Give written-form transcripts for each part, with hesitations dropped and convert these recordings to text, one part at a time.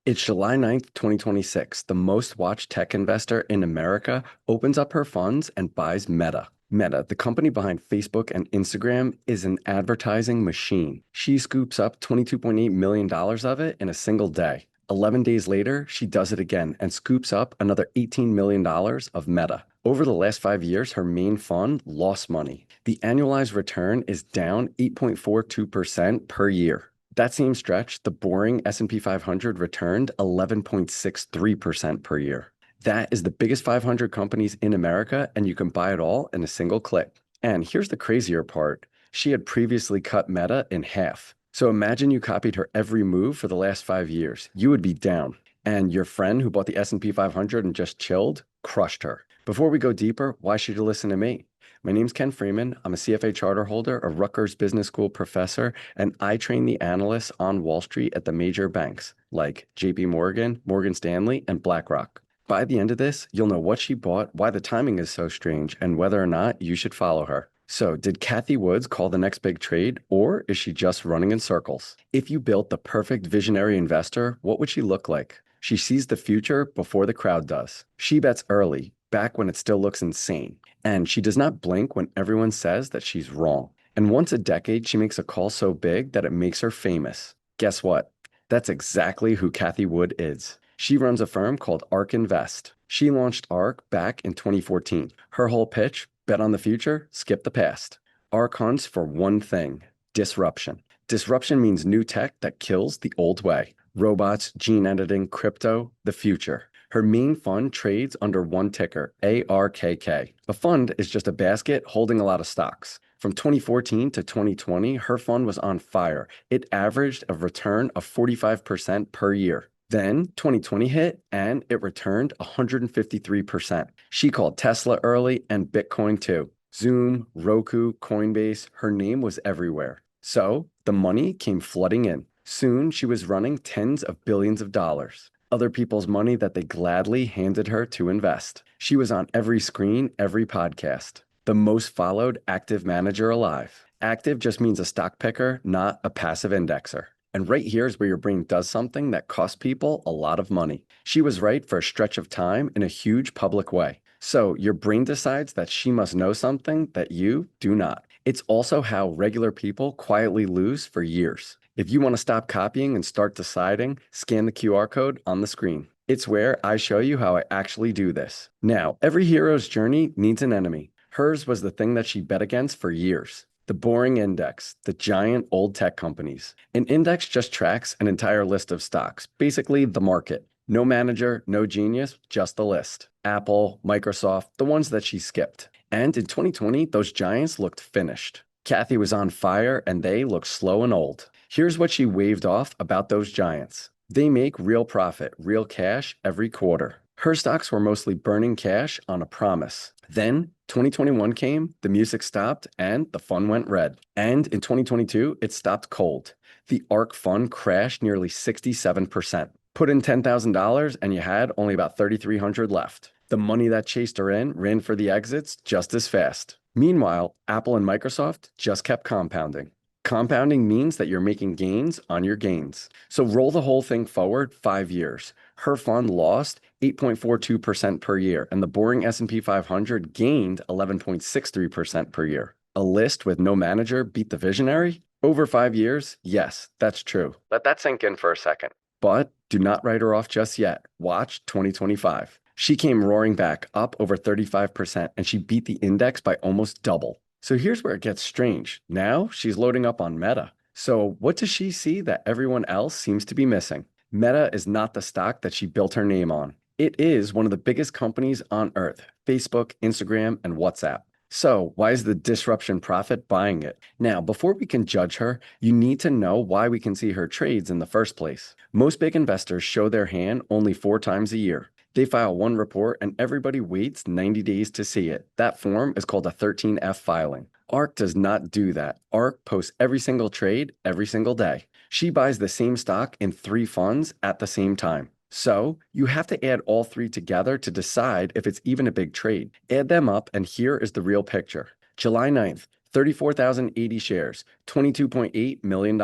It's July 9th, 2026. The most watched tech investor in America opens up her funds and buys Meta. Meta, the company behind Facebook and Instagram, is an advertising machine. She scoops up $22.8 million of it in a single day. 11 days later, she does it again and scoops up another $18 million of Meta. Over the last 5 years, her main fund lost money. The annualized return is down 8.42% per year. That same stretch, the boring S&P 500 returned 11.63% per year. That is the biggest 500 companies in America, and you can buy it all in a single click. And here's the crazier part. She had previously cut Meta in half. So imagine you copied her every move for the last 5 years. You would be down. And your friend who bought the S&P 500 and just chilled crushed her. Before we go deeper, why should you listen to me? My name's Ken Freeman. I'm a CFA charter holder, a Rutgers Business School professor, and I train the analysts on Wall Street at the major banks like JP Morgan, Morgan Stanley, and BlackRock. By the end of this, you'll know what she bought, why the timing is so strange, and whether or not you should follow her. So, did Cathie Wood call the next big trade, or is she just running in circles? If you built the perfect visionary investor, what would she look like? She sees the future before the crowd does. She bets early, back when it still looks insane. And she does not blink when everyone says that she's wrong. And once a decade, she makes a call so big that it makes her famous. Guess what? That's exactly who Cathie Wood is. She runs a firm called Ark Invest. She launched Ark back in 2014. Her whole pitch, bet on the future, skip the past. Ark hunts for one thing, disruption. Disruption means new tech that kills the old way. Robots, gene editing, crypto, the future. Her main fund trades under one ticker, ARKK. A fund is just a basket holding a lot of stocks. From 2014 to 2020, her fund was on fire. It averaged a return of 45% per year. Then 2020 hit and it returned 153%. She called Tesla early and Bitcoin too. Zoom, Roku, Coinbase, her name was everywhere. So the money came flooding in. Soon she was running tens of billions of dollars. Other people's money that they gladly handed her to invest. She was on every screen, every podcast. The most followed active manager alive. Active just means a stock picker, not a passive indexer. And right here is where your brain does something that costs people a lot of money. She was right for a stretch of time in a huge public way. So your brain decides that she must know something that you do not. It's also how regular people quietly lose for years. If you want to stop copying and start deciding, scan the QR code on the screen. It's where I show you how I actually do this. Now, every hero's journey needs an enemy. Hers was the thing that she bet against for years. The boring index, the giant old tech companies. An index just tracks an entire list of stocks, basically the market. No manager, no genius, just the list. Apple, Microsoft, the ones that she skipped. And in 2020, those giants looked finished. Cathie was on fire and they looked slow and old. Here's what she waved off about those giants. They make real profit, real cash every quarter. Her stocks were mostly burning cash on a promise. Then 2021 came, the music stopped, and the fund went red. And in 2022, it stopped cold. The ARK fund crashed nearly 67%. Put in $10,000 and you had only about $3,300 left. The money that chased her in ran for the exits just as fast. Meanwhile, Apple and Microsoft just kept compounding. Compounding means that you're making gains on your gains. So roll the whole thing forward 5 years. Her fund lost 8.42% per year, and the boring S&P 500 gained 11.63% per year. A list with no manager beat the visionary? Over 5 years? Yes, that's true. Let that sink in for a second. But do not write her off just yet. Watch 2025. She came roaring back, up over 35%, and she beat the index by almost double. So here's where it gets strange. Now she's loading up on Meta. So what does she see that everyone else seems to be missing? Meta is not the stock that she built her name on. It is one of the biggest companies on earth, Facebook, Instagram, and WhatsApp. So why is the disruption prophet buying it? Now, before we can judge her, you need to know why we can see her trades in the first place. Most big investors show their hand only 4 times a year. They file one report and everybody waits 90 days to see it. That form is called a 13F filing. Ark does not do that. Ark posts every single trade every single day. She buys the same stock in 3 funds at the same time. So you have to add all 3 together to decide if it's even a big trade. Add them up and here is the real picture. July 9th, 34,080 shares, $22.8 million.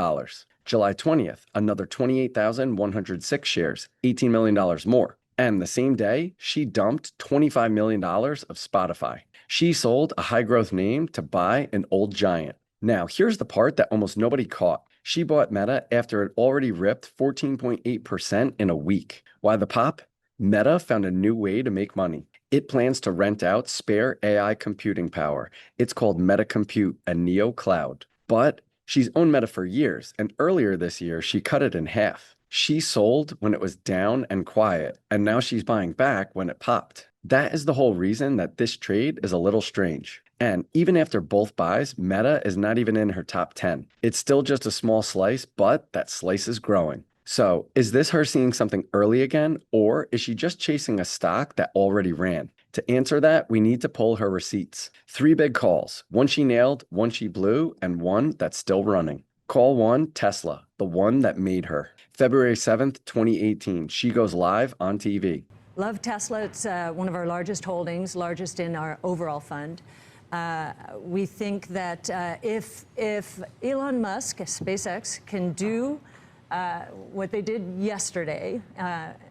July 20th, another 28,106 shares, $18 million more. And the same day, she dumped $25 million of Spotify. She sold a high-growth name to buy an old giant. Now, here's the part that almost nobody caught. She bought Meta after it already ripped 14.8% in a week. Why the pop? Meta found a new way to make money. It plans to rent out spare AI computing power. It's called Meta Compute, a neo cloud. But she's owned Meta for years, and earlier this year, she cut it in half. She sold when it was down and quiet, and now she's buying back when it popped. That is the whole reason that this trade is a little strange. And even after both buys, Meta is not even in her top 10. It's still just a small slice, but that slice is growing. So, is this her seeing something early again, or is she just chasing a stock that already ran? To answer that, we need to pull her receipts. 3 big calls, one she nailed, one she blew, and one that's still running. Call 1, Tesla, the one that made her. February 7th, 2018, she goes live on TV. Love Tesla. It's one of our largest holdings, largest in our overall fund. We think that if Elon Musk, SpaceX, can do what they did yesterday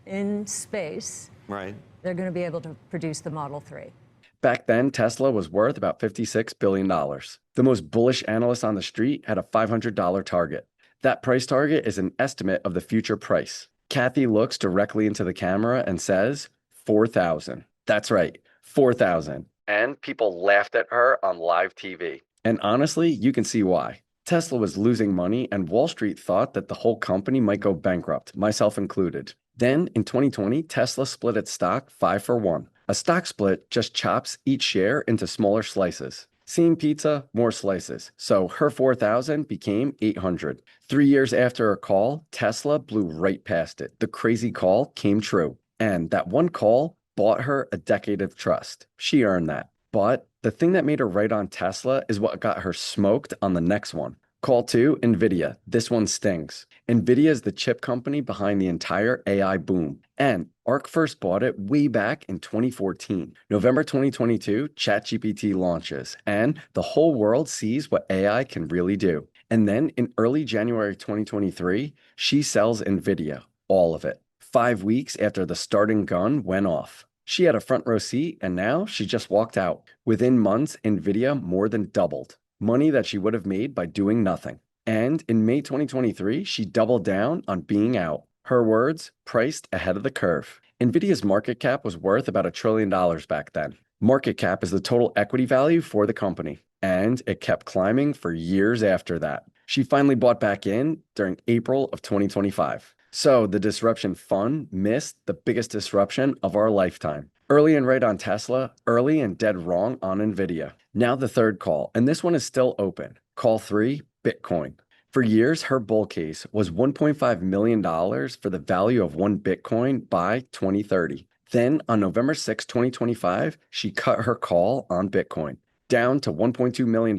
in space, right, they're going to be able to produce the Model 3. Back then, Tesla was worth about $56 billion. The most bullish analyst on the street had a $500 target. That price target is an estimate of the future price. Cathie looks directly into the camera and says, 4,000. That's right, 4,000. And people laughed at her on live TV. And honestly, you can see why. Tesla was losing money, and Wall Street thought that the whole company might go bankrupt, myself included. Then, in 2020, Tesla split its stock 5-for-1. A stock split just chops each share into smaller slices. Same pizza, more slices. So her 4,000 became 800. 3 years after her call, Tesla blew right past it. The crazy call came true. And that one call bought her a decade of trust. She earned that. But the thing that made her right on Tesla is what got her smoked on the next one. Call 2, NVIDIA. This one stings. NVIDIA is the chip company behind the entire AI boom. And Ark first bought it way back in 2014. November 2022, ChatGPT launches, and the whole world sees what AI can really do. And then in early January 2023, she sells NVIDIA, all of it, 5 weeks after the starting gun went off. She had a front row seat, and now she just walked out. Within months, NVIDIA more than doubled. Money that she would have made by doing nothing. And in May 2023, she doubled down on being out. Her words, priced ahead of the curve. NVIDIA's market cap was worth about $1 trillion back then. Market cap is the total equity value for the company. And it kept climbing for years after that. She finally bought back in during April of 2025. So the disruption fund missed the biggest disruption of our lifetime. Early and right on Tesla, early and dead wrong on NVIDIA. Now the third call, and this one is still open. Call 3, Bitcoin. For years, her bull case was $1.5 million for the value of one Bitcoin by 2030. Then on November 6, 2025, she cut her call on Bitcoin, down to $1.2 million,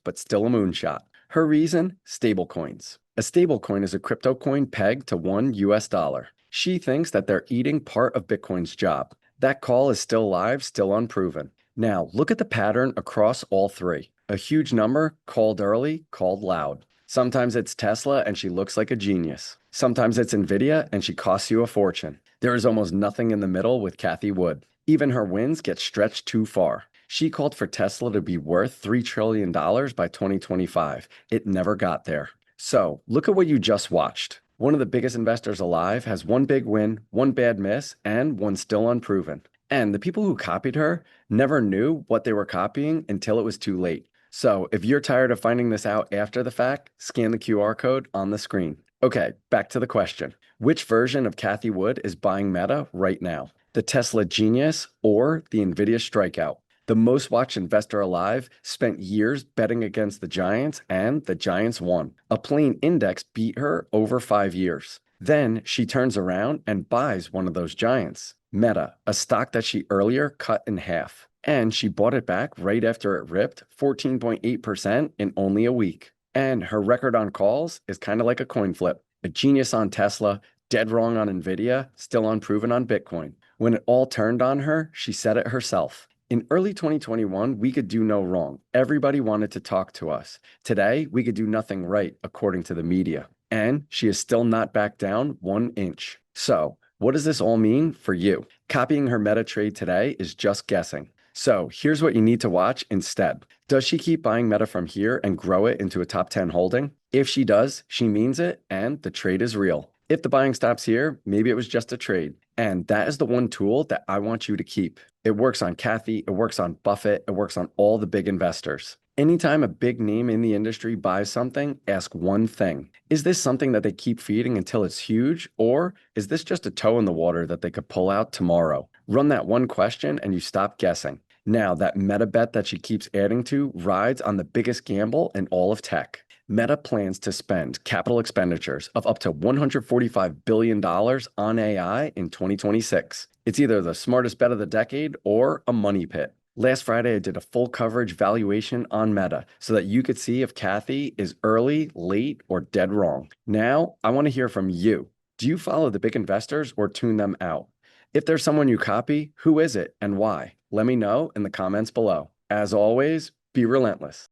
but still a moonshot. Her reason? Stablecoins. A stablecoin is a crypto coin pegged to $1. She thinks that they're eating part of Bitcoin's job. That call is still live, still unproven. Now, look at the pattern across all three. A huge number, called early, called loud. Sometimes it's Tesla and she looks like a genius. Sometimes it's NVIDIA and she costs you a fortune. There is almost nothing in the middle with Cathie Wood. Even her wins get stretched too far. She called for Tesla to be worth $3 trillion by 2025. It never got there. So, look at what you just watched. One of the biggest investors alive has one big win, one bad miss, and one still unproven. And the people who copied her never knew what they were copying until it was too late. So if you're tired of finding this out after the fact, scan the QR code on the screen. Okay, back to the question. Which version of Cathie Wood is buying Meta right now? The Tesla genius or the NVIDIA strikeout? The most watched investor alive spent years betting against the giants, and the giants won. A plain index beat her over 5 years. Then she turns around and buys one of those giants, Meta, a stock that she earlier cut in half. And she bought it back right after it ripped 14.8% in only a week. And her record on calls is kind of like a coin flip. A genius on Tesla, dead wrong on NVIDIA, still unproven on Bitcoin. When it all turned on her, she said it herself. In early 2021, we could do no wrong. Everybody wanted to talk to us. Today, we could do nothing right, according to the media. and she has still not backed down 1 inch. So, what does this all mean for you? Copying her Meta trade today is just guessing. So, here's what you need to watch instead. Does she keep buying Meta from here and grow it into a top 10 holding? If she does, she means it and the trade is real. If the buying stops here, maybe it was just a trade. And that is the one tool that I want you to keep. It works on Cathie, it works on Buffett, it works on all the big investors. Anytime a big name in the industry buys something, ask one thing. Is this something that they keep feeding until it's huge? Or is this just a toe in the water that they could pull out tomorrow? Run that one question and you stop guessing. Now, that Meta bet that she keeps adding to rides on the biggest gamble in all of tech. Meta plans to spend capital expenditures of up to $145 billion on AI in 2026. It's either the smartest bet of the decade or a money pit. Last Friday, I did a full coverage valuation on Meta so that you could see if Cathie is early, late, or dead wrong. Now, I want to hear from you. Do you follow the big investors or tune them out? If there's someone you copy, who is it and why? Let me know in the comments below. As always, be relentless.